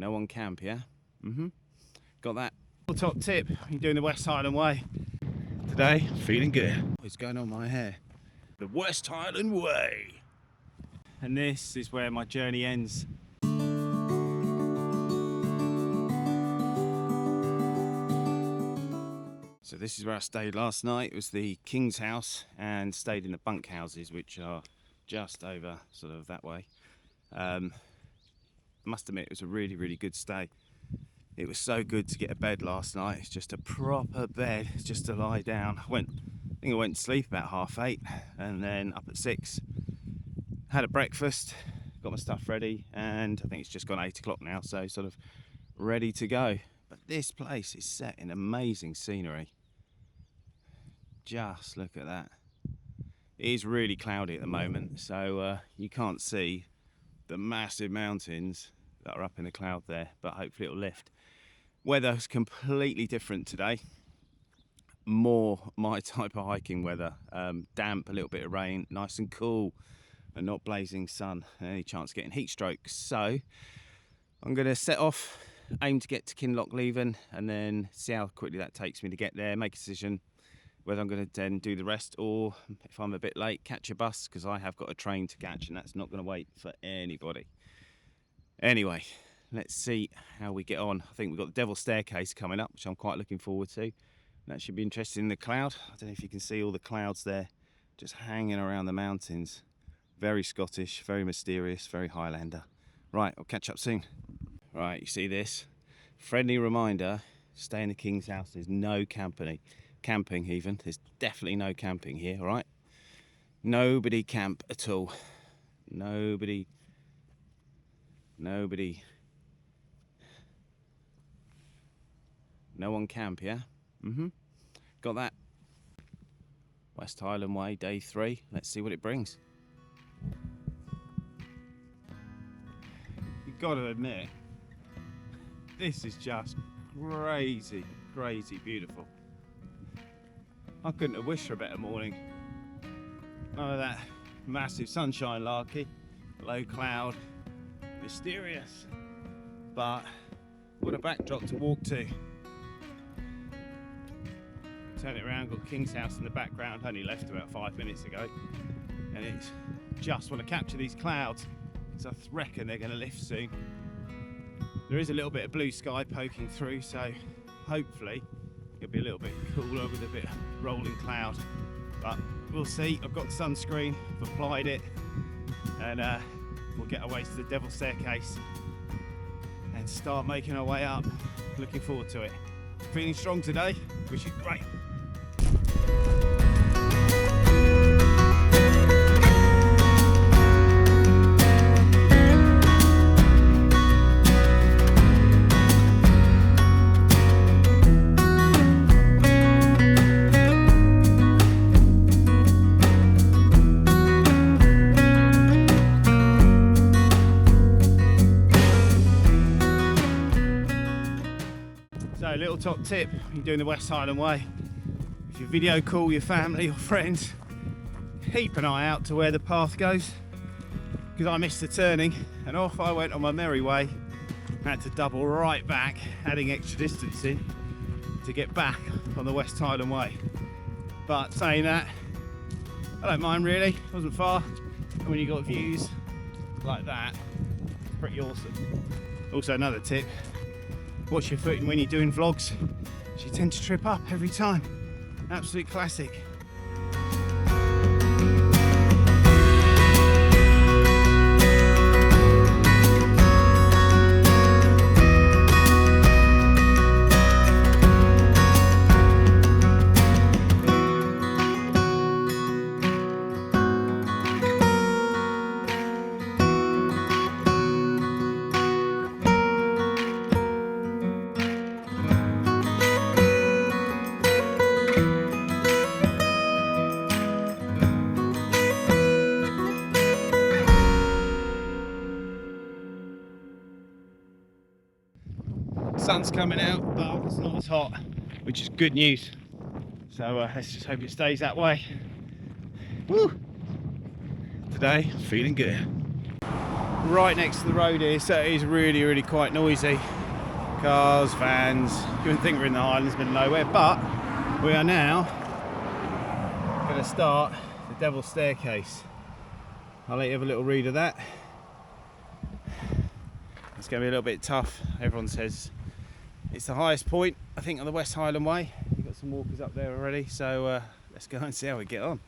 No on camp, yeah? Got that. Top tip, you're doing the West Highland Way. Today, feeling good. What's going on my hair? The West Highland Way. And this is where my journey ends. So this is where I stayed last night. It was the Kingshouse, and stayed in the bunk houses, which are just over sort of that way. I must admit it was a really good stay. It was so good to get a bed last night. It's just a proper bed just to lie down. I think I went to sleep about 8:30 and then up at 6. Had a breakfast, got my stuff ready, and I think it's just gone 8 o'clock now, so sort of ready to go. But this place is set in amazing scenery. Just look at that. It is really cloudy at the moment, so you can't see the massive mountains that are up in the cloud there, but hopefully it'll lift. Weather's completely different today. More my type of hiking weather. Damp, a little bit of rain, nice and cool, and not blazing sun. Any chance of getting heat strokes. So I'm going to set off, aim to get to Kinlochleven, and then see how quickly that takes me to get there. Make a decision whether I'm going to then do the rest, or if I'm a bit late, catch a bus, because I have got a train to catch, and that's not going to wait for anybody. Anyway, let's see how we get on. I think we've got the Devil's Staircase coming up, which I'm quite looking forward to. That should be interesting in the cloud. I don't know if you can see all the clouds there just hanging around the mountains. Very Scottish, very mysterious, very Highlander. Right, I'll catch up soon. Right, you see this? Friendly reminder, stay in the King's house. There's no camping even. There's definitely no camping here, all right? Nobody camp at all. Nobody. No on camp, yeah? Got that. West Highland Way, day 3. Let's see what it brings. You've got to admit, this is just crazy beautiful. I couldn't have wished for a better morning. None of that massive sunshine larky, low cloud, mysterious, but what a backdrop to walk to. Turn it around, got King's house in the background, only left about 5 minutes ago, and it's just want to capture these clouds, because I reckon they're going to lift soon. There is a little bit of blue sky poking through, so hopefully it'll be a little bit cooler with a bit of rolling cloud, but we'll see. I've got sunscreen, I've applied it, and we'll get our way to the Devil's Staircase and start making our way up. Looking forward to it. Feeling strong today, which is great. So, little top tip, you're doing the West Highland Way. If you video call your family or friends, keep an eye out to where the path goes, because I missed the turning and off I went on my merry way. Had to double right back, adding extra distance in to get back on the West Highland Way. But saying that, I don't mind really, it wasn't far, and when you got views like that, it's pretty awesome. Also, another tip, watch your footing when you're doing vlogs. You tend to trip up every time. Absolute classic. Sun's coming out, but it's not as hot, which is good news. So let's just hope it stays that way. Woo! Today, feeling good. right next to the road here, so it is really quite noisy. Cars, vans. You wouldn't think we're in the Highlands, middle of nowhere, but we are now going to start the Devil's Staircase. I'll let you have a little read of that. It's going to be a little bit tough. Everyone says it's the highest point, I think, on the West Highland Way. You've got some walkers up there already, so let's go and see how we get on.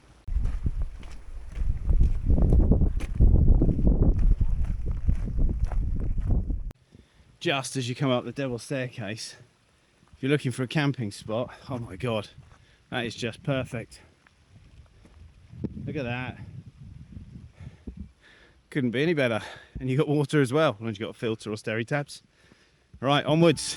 Just as you come up the Devil's Staircase, if you're looking for a camping spot, oh my god, that is just perfect. Look at that. Couldn't be any better. And you've got water as well, once you've got a filter or steri tabs. Right, onwards.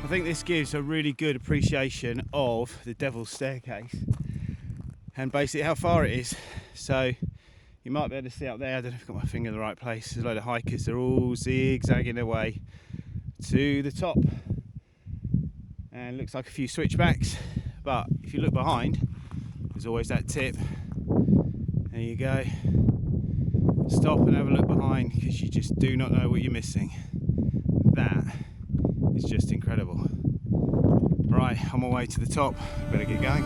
I think this gives a really good appreciation of the Devil's Staircase and basically how far it is. So you might be able to see up there, I don't know if I've got my finger in the right place, there's a load of hikers, they're all zigzagging their way to the top. And it looks like a few switchbacks, but if you look behind, there's always that tip. There you go. Stop and have a look behind, because you just do not know what you're missing. That is just incredible. Right, on my way to the top, better get going.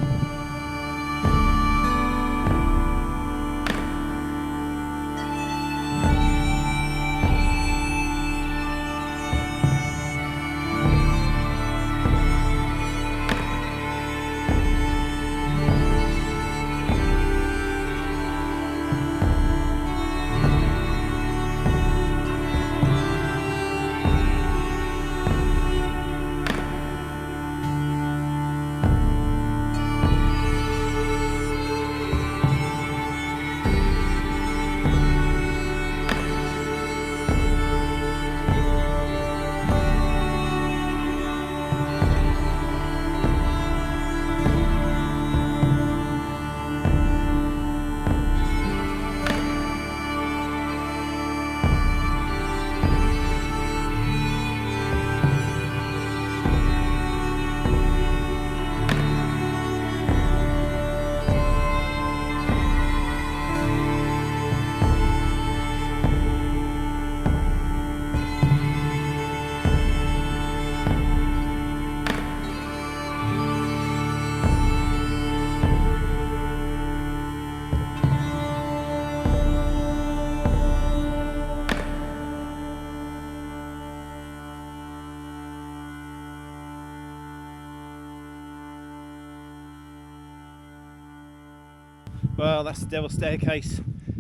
Well, that's the Devil's Staircase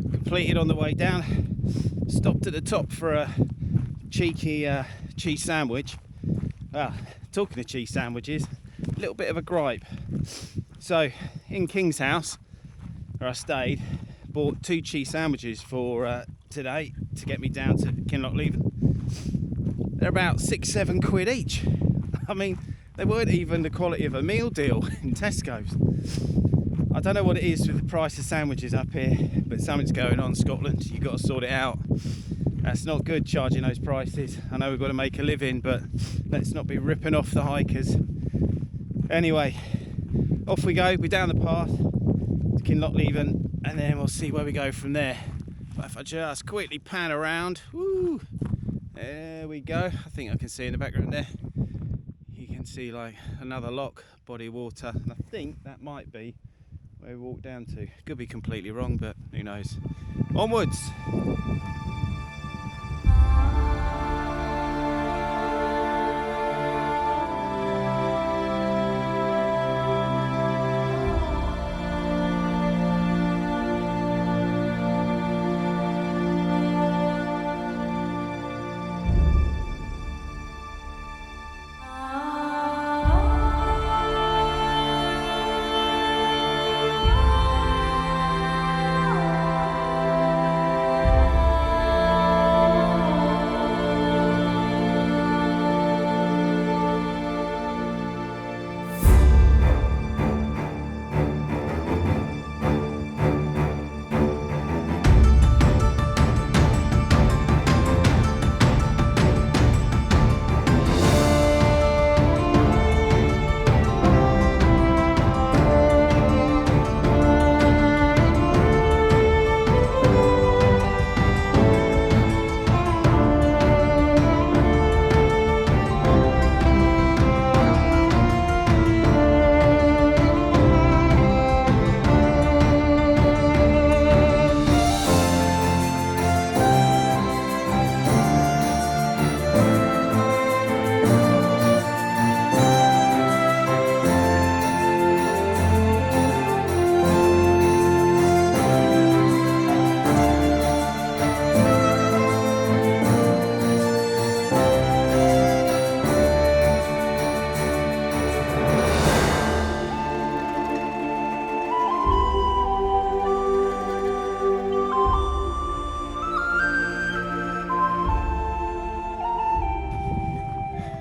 completed on the way down. Stopped at the top for a cheeky cheese sandwich. Well, talking of cheese sandwiches, a little bit of a gripe. So in Kingshouse, where I stayed, bought 2 cheese sandwiches for today to get me down to Kinlochleven. They're about 6-7 quid each. I mean, they weren't even the quality of a meal deal in Tesco's. I don't know what it is with the price of sandwiches up here, but something's going on in Scotland. You've got to sort it out. That's not good, charging those prices. I know we've got to make a living, but let's not be ripping off the hikers. Anyway, off we go. We're down the path to Kinlochleven, and then we'll see where we go from there. But if I just quickly pan around, woo, There we go. I think I can see in the background there. You can see like another lock, body of water, and I think that might be where we walked down to. Could be completely wrong, but who knows. Onwards!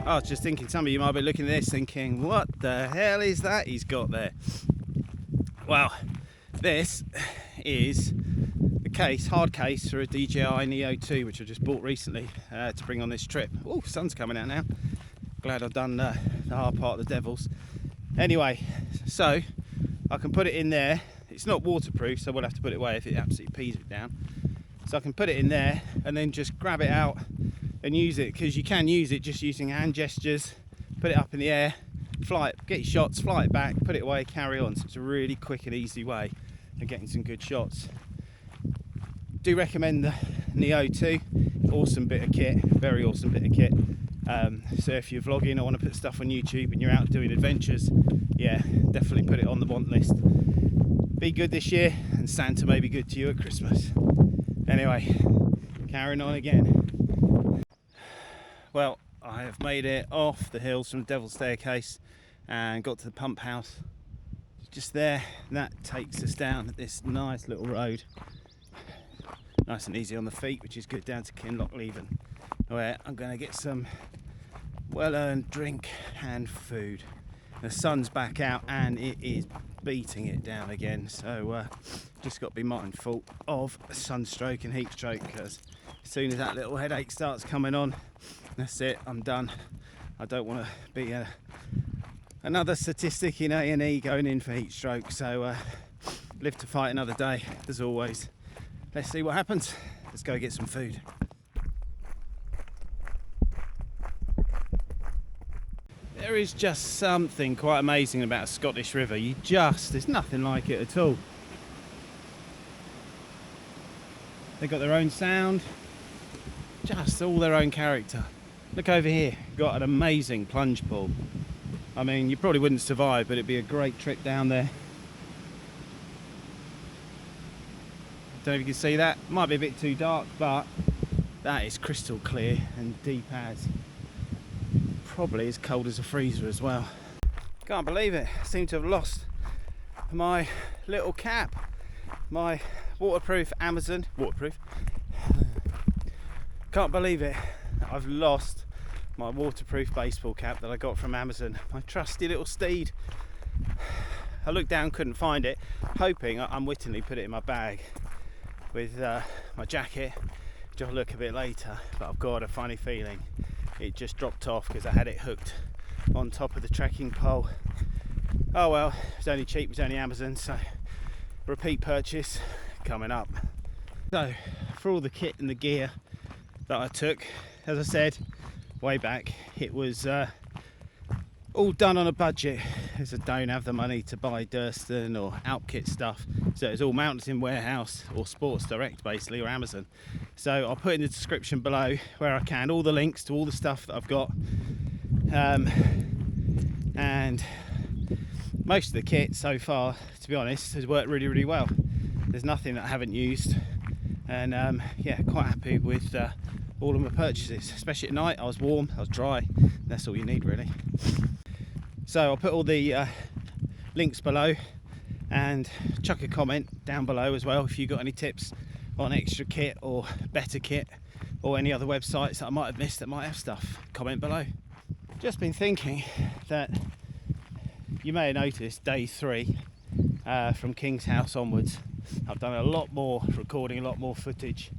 I was just thinking, some of you might be looking at this thinking, what the hell is that he's got there? Well, this is the case, hard case for a DJI Neo 2, which I just bought recently to bring on this trip. Oh, sun's coming out now. Glad I've done the hard part of the devils. Anyway, so I can put it in there. It's not waterproof, so we'll have to put it away if it absolutely pees it down. So I can put it in there and then just grab it out and use it, because you can use it just using hand gestures. Put it up in the air, fly it, get your shots, fly it back, put it away, carry on. So it's a really quick and easy way of getting some good shots. Do recommend the Neo 2. Awesome bit of kit, very awesome bit of kit. So if you're vlogging or want to put stuff on YouTube and you're out doing adventures, yeah, definitely put it on the want list. Be good this year, and Santa may be good to you at Christmas. Anyway, carrying on again. Well, I have made it off the hills from the Devil's Staircase and got to the pump house. Just there, and that takes us down this nice little road. Nice and easy on the feet, which is good, down to Kinlochleven, where I'm going to get some well-earned drink and food. The sun's back out and it is beating it down again, so just got to be mindful of sunstroke and heat stroke, because as soon as that little headache starts coming on, that's it, I'm done. I don't want to be another statistic in A&E going in for heat stroke, so live to fight another day, as always. Let's see what happens. Let's go get some food. There is just something quite amazing about a Scottish river. There's nothing like it at all. They've got their own sound, just all their own character. Look over here, got an amazing plunge pool. I mean, you probably wouldn't survive, but it'd be a great trip down there. Don't know if you can see that. Might be a bit too dark, but that is crystal clear and deep as. Probably as cold as a freezer as well. Can't believe it. I seem to have lost my little cap. My waterproof Amazon. Waterproof? Can't believe it. I've lost my waterproof baseball cap that I got from Amazon. My trusty little steed. I looked down, couldn't find it, hoping I unwittingly put it in my bag with my jacket, which I'll look a bit later, but I've got a funny feeling it just dropped off because I had it hooked on top of the trekking pole. Oh well, it was only cheap, it was only Amazon, so repeat purchase coming up. So for all the kit and the gear that I took, as I said way back, it was all done on a budget, as I don't have the money to buy Durston or Alpkit stuff, so it's all mounted in warehouse or Sports Direct basically, or Amazon. So I'll put in the description below where I can all the links to all the stuff that I've got, and most of the kit so far, to be honest, has worked really well. There's nothing that I haven't used, and yeah, quite happy with all of my purchases, especially at night. I was warm, I was dry, that's all you need really. So I'll put all the links below, and chuck a comment down below as well if you've got any tips on extra kit or better kit, or any other websites that I might have missed that might have stuff. Comment below. Just been thinking that you may have noticed day 3 from Kingshouse onwards, I've done a lot more recording, a lot more footage.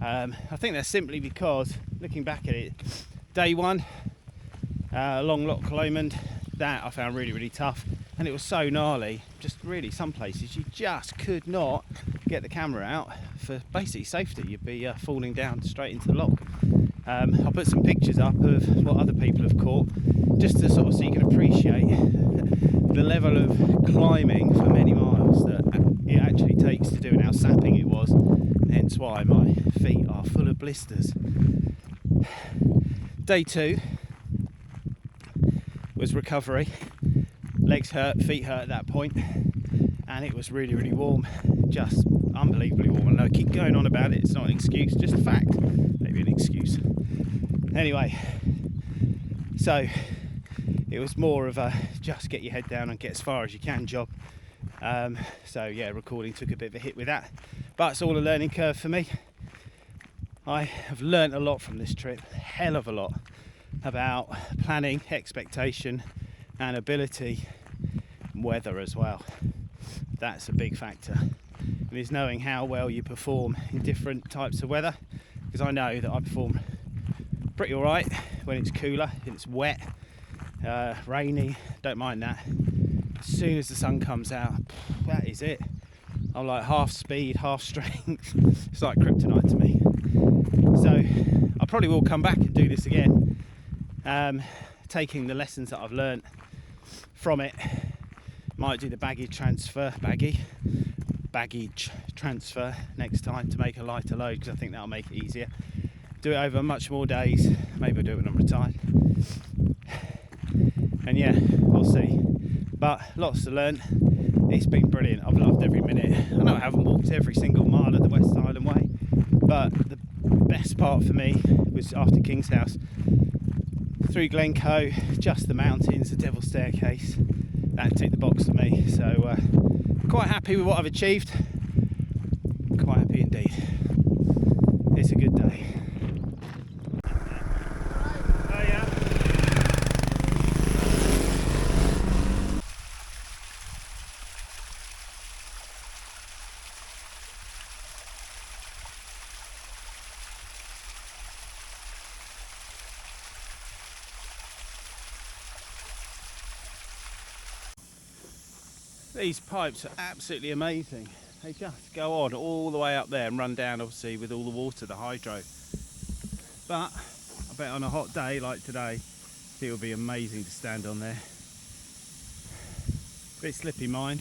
I think that's simply because, looking back at it, day 1 along Kinlochleven, that I found really tough, and it was so gnarly. Just really, some places you just could not get the camera out for basically safety. You'd be falling down straight into the lock. I'll put some pictures up of what other people have caught, just to sort of so you can appreciate the level of climbing for many miles that it actually takes to do, and how sapping it was, hence why my feet are full of blisters. Day 2 was recovery. Legs hurt, feet hurt at that point, and it was really warm, just unbelievably warm. I know I keep going on about it, it's not an excuse, just a fact, maybe an excuse. Anyway, so it was more of a just get your head down and get as far as you can job. So yeah, recording took a bit of a hit with that, but it's all a learning curve for me. I have learnt a lot from this trip, a hell of a lot, about planning, expectation and ability, and weather as well. That's a big factor, and is knowing how well you perform in different types of weather, because I know that I perform pretty alright when it's cooler, it's wet, rainy, don't mind that. As soon as the sun comes out, that is it. I'm like half speed, half strength. It's like kryptonite to me. So I probably will come back and do this again, taking the lessons that I've learnt from it. Might do the baggage transfer next time to make a lighter load, because I think that'll make it easier. Do it over much more days. Maybe I'll do it when I'm retired. And yeah, we'll see. But lots to learn. It's been brilliant. I've loved every minute. I know I haven't walked every single mile of the West Highland Way, but the best part for me was after Kingshouse, through Glencoe, just the mountains, the Devil's Staircase. That ticked the box for me. So quite happy with what I've achieved. Quite happy indeed. It's a good day. Oh yeah. These pipes are absolutely amazing. They just go on all the way up there and run down, obviously, with all the water, the hydro. But I bet on a hot day like today, it would be amazing to stand on there. Bit slippy, mine.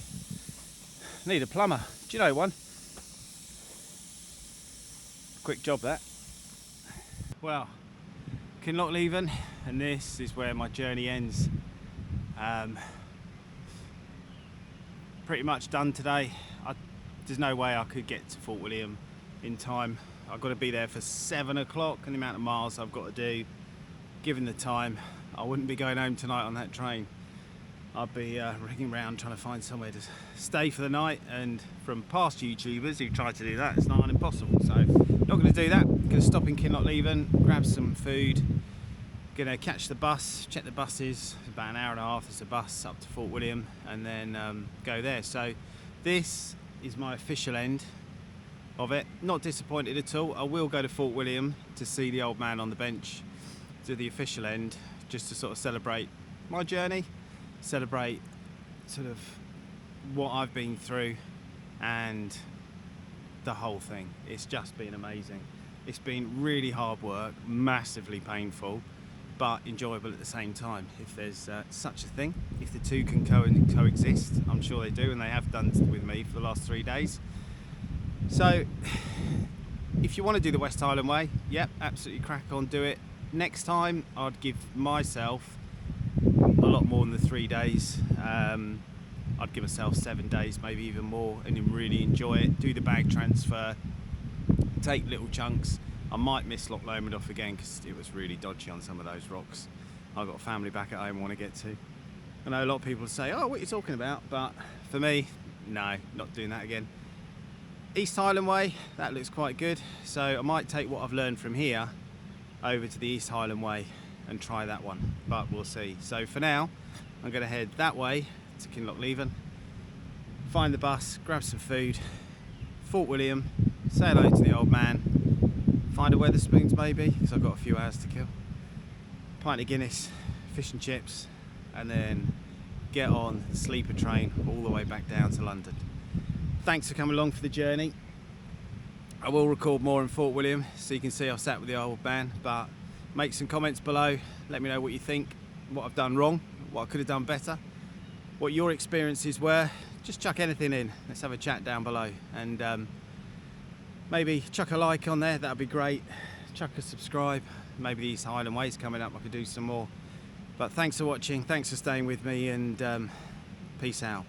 Need a plumber. Do you know one? Quick job that. Well, Kinlochleven, and this is where my journey ends. Pretty much done today. There's no way I could get to Fort William in time. I've got to be there for 7 o'clock, and the amount of miles I've got to do, given the time, I wouldn't be going home tonight on that train. I'd be ringing around trying to find somewhere to stay for the night, and from past YouTubers who tried to do that, it's not impossible. So not going to do that. Going to stop in Kinlochleven, grab some food, going to catch the bus, check the buses, about an hour and a half is the bus up to Fort William, and then go there. So this is my official end of it. Not disappointed at all. I will go to Fort William to see the old man on the bench, do the official end, just to sort of celebrate my journey, celebrate sort of what I've been through and the whole thing. It's just been amazing. It's been really hard work, massively painful, but enjoyable at the same time, if there's such a thing. If the two can coexist, I'm sure they do, and they have done with me for the last 3 days. So if you want to do the West Highland Way, yep, absolutely crack on, do it. Next time I'd give myself a lot more than the 3 days. I'd give myself 7 days, maybe even more, and then really enjoy it. Do the bag transfer, take little chunks. I might miss Kinlochleven off again because it was really dodgy on some of those rocks. I've got a family back at home I want to get to. I know a lot of people say, oh, what are you talking about? But for me, no, not doing that again. East Highland Way, that looks quite good. So I might take what I've learned from here over to the East Highland Way and try that one, but we'll see. So for now, I'm going to head that way to Kinlochleven, find the bus, grab some food, Fort William, say hello to the old man, find a Wetherspoons maybe, because I've got a few hours to kill, pint of Guinness, fish and chips, and then get on the sleeper train all the way back down to London. Thanks for coming along for the journey. I will record more in Fort William so you can see I've sat with the old man, but make some comments below, let me know what you think, what I've done wrong, what I could have done better, what your experiences were. Just chuck anything in, let's have a chat down below, and maybe chuck a like on there, that'd be great. Chuck a subscribe, maybe the East Highland Way's coming up, I could do some more. But thanks for watching, thanks for staying with me, and peace out.